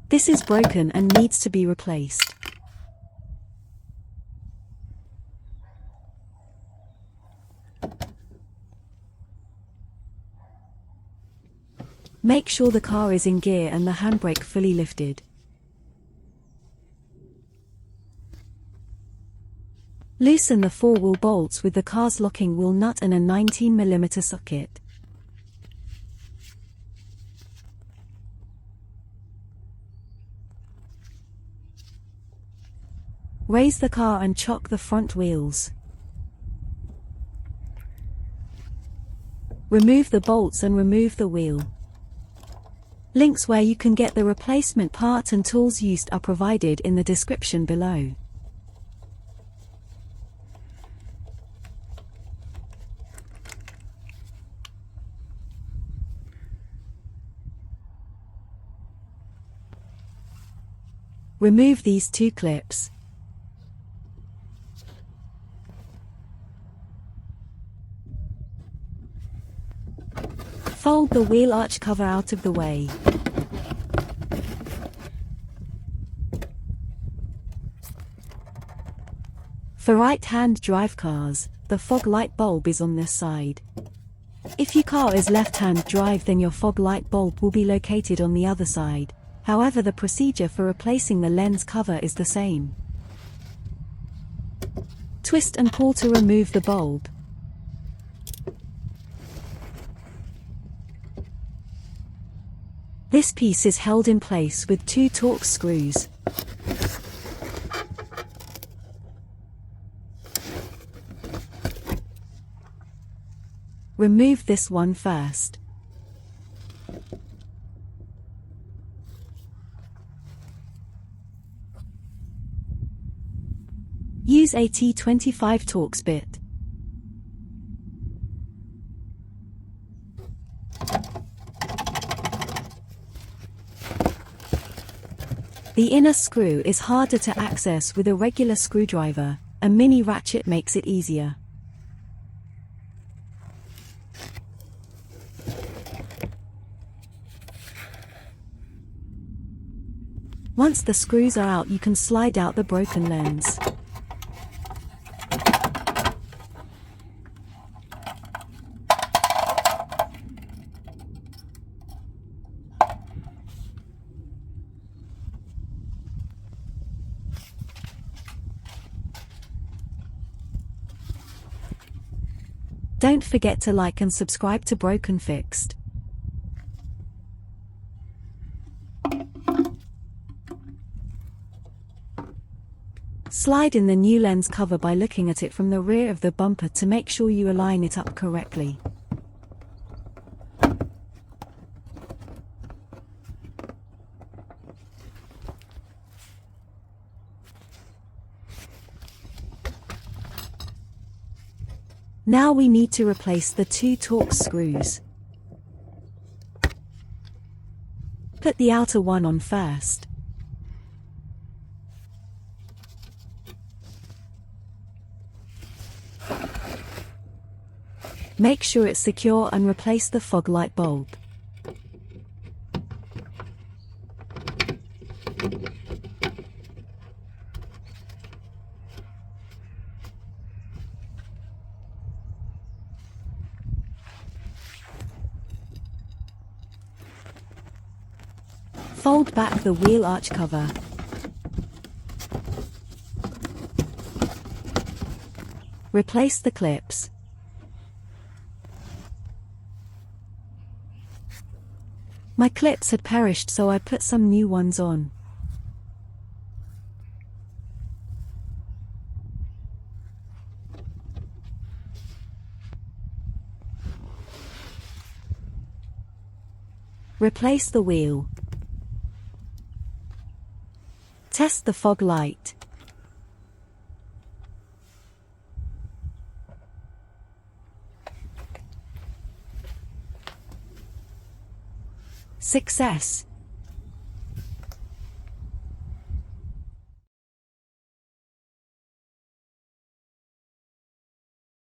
This is broken and needs to be replaced. Make sure the car is in gear and the handbrake fully lifted. Loosen the 4-wheel bolts with the car's locking wheel nut and a 19mm socket. Raise the car and chock the front wheels. Remove the bolts and remove the wheel. Links where you can get the replacement parts and tools used are provided in the description below. Remove these 2 clips. Fold the wheel arch cover out of the way. For right-hand drive cars, the fog light bulb is on this side. If your car is left-hand drive, then your fog light bulb will be located on the other side. However, the procedure for replacing the lens cover is the same. Twist and pull to remove the bulb. This piece is held in place with 2 Torx screws. Remove this one first. Use a T25 Torx bit. The inner screw is harder to access with a regular screwdriver. A mini ratchet makes it easier. Once the screws are out, you can slide out the broken lens. Don't forget to like and subscribe to Broken Fixed. Slide in the new lens cover by looking at it from the rear of the bumper to make sure you align it up correctly. Now we need to replace the 2 Torx screws. Put the outer one on first. Make sure it's secure and replace the fog light bulb. Fold back the wheel arch cover. Replace the clips. My clips had perished, so I put some new ones on. Replace the wheel. Test the fog light. Success!